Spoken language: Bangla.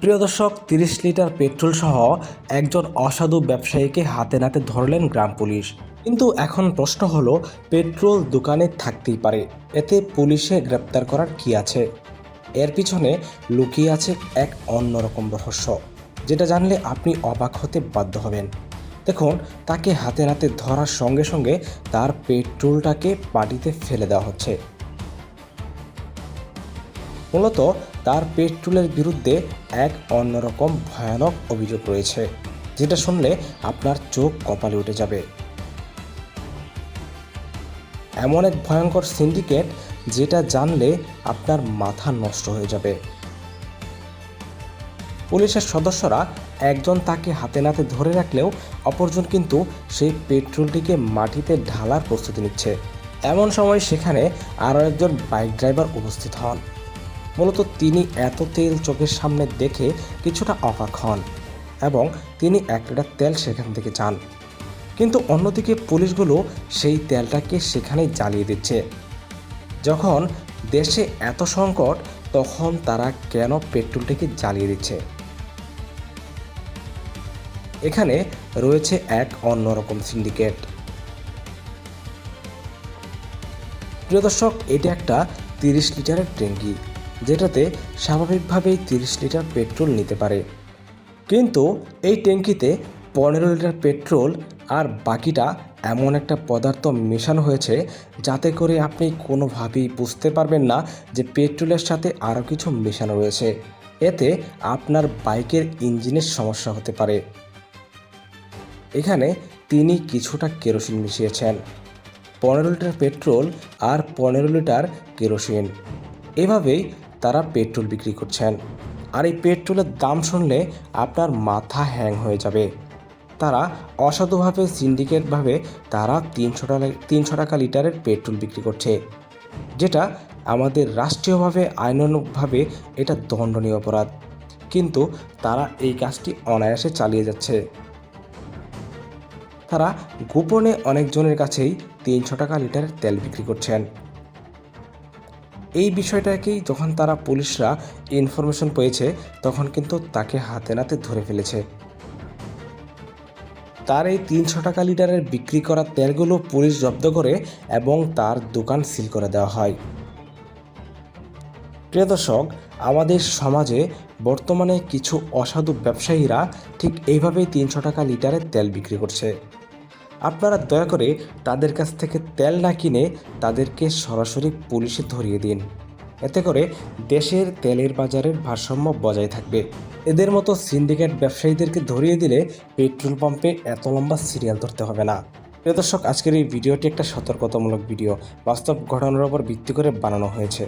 প্রিয় দর্শক, ৩০ লিটার পেট্রোল সহ একজন অসাধু ব্যবসায়ীকে হাতে নাতে ধরলেন গ্রাম পুলিশ। কিন্তু এখন প্রশ্ন হলো, পেট্রোল দোকানে থাকতেই পারে, এতে পুলিশে গ্রেপ্তার করার কি আছে? এর পিছনে লুকিয়ে আছে এক অন্যরকম রহস্য, যেটা জানলে আপনি অবাক হতে বাধ্য হবেন। দেখুন, তাকে হাতে নাতে ধরার সঙ্গে সঙ্গে তার পেট্রোলটাকে মাটিতে ফেলে দেওয়া হচ্ছে। মূলত তার পেট্রোলের বিরুদ্ধে এক অন্যরকম ভয়ানক অভিযোগ রয়েছে, যেটা শুনলে আপনার চোখ কপালে উঠে যাবে। এমন এক ভয়ঙ্কর সিন্ডিকেট, যেটা জানলে আপনার মাথা নষ্ট হয়ে যাবে। পুলিশের সদস্যরা একজন তাকে হাতে নাতে ধরে রাখলেও অপরজন কিন্তু সেই পেট্রোলটিকে মাটিতে ঢালার প্রস্তুতি নিচ্ছে। এমন সময় সেখানে আরও একজন বাইক ড্রাইভার উপস্থিত হন। মূলত তিনি এত তেল চোখের সামনে দেখে কিছুটা অবাক হন এবং তিনি 1 লিটার তেল সেখান থেকে চান। কিন্তু অন্যদিকে পুলিশগুলো সেই তেলটাকে সেখানেই জ্বালিয়ে দিচ্ছে। যখন দেশে এত সংকট, তখন তারা কেন পেট্রোলটিকে জ্বালিয়ে দিচ্ছে? এখানে রয়েছে এক অন্যরকম সিন্ডিকেট। প্রিয় দর্শক, এটা একটা 30 লিটারের ট্যাঙ্কি, যেটাতে স্বাভাবিকভাবেই 30 লিটার পেট্রোল নিতে পারে। কিন্তু এই ট্যাঙ্কিতে 15 লিটার পেট্রোল আর বাকিটা এমন একটা পদার্থ মেশানো হয়েছে, যাতে করে আপনি কোনোভাবেই বুঝতে পারবেন না যে পেট্রোলের সাথে আরও কিছু মেশানো রয়েছে। এতে আপনার বাইকের ইঞ্জিনের সমস্যা হতে পারে। এখানে তিনি কিছুটা কেরোসিন মিশিয়েছেন, 15 লিটার পেট্রোল আর 15 লিটার কেরোসিন, এভাবেই তারা পেট্রোল বিক্রি করছেন। আর এই পেট্রোলের দাম শুনলে আপনার মাথা হ্যাং হয়ে যাবে। তারা অসাধুভাবে, সিন্ডিকেটভাবে তারা 300 টাকা লিটারের পেট্রোল বিক্রি করছে, যেটা আমাদের রাষ্ট্রীয়ভাবে, আইনানুগভাবে এটা দণ্ডনীয় অপরাধ। কিন্তু তারা এই কাজটি অনায়াসে চালিয়ে যাচ্ছে। তারা গোপনে অনেকজনের কাছেই 300 টাকা লিটারের তেল বিক্রি করছেন। এই বিষয়টাকেই যখন তারা পুলিশরা ইনফরমেশন পেয়েছে, তখন কিন্তু তাকে হাতে নাতে ধরে ফেলেছে। তার এই 300 টাকা লিটারের বিক্রি করা তেলগুলো পুলিশ জব্দ করে এবং তার দোকান সিল করে দেওয়া হয়। প্রিয় দর্শক, আমাদের সমাজে বর্তমানে কিছু অসাধু ব্যবসায়ীরা ঠিক এইভাবেই 300 টাকা লিটারের তেল বিক্রি করছে। আপনারা দয়া করে তাদের কাছ থেকে তেল না কিনে তাদেরকে সরাসরি পুলিশে ধরিয়ে দিন। এতে করে দেশের তেলের বাজারের ভারসাম্য বজায় থাকবে। এদের মতো সিন্ডিকেট ব্যবসায়ীদেরকে ধরিয়ে দিলে পেট্রোল পাম্পে এত লম্বা সিরিয়াল ধরতে হবে না। প্রিয় দর্শক, আজকের এই ভিডিওটি একটা সতর্কতামূলক ভিডিও, বাস্তব ঘটনার উপর ভিত্তি করে বানানো হয়েছে।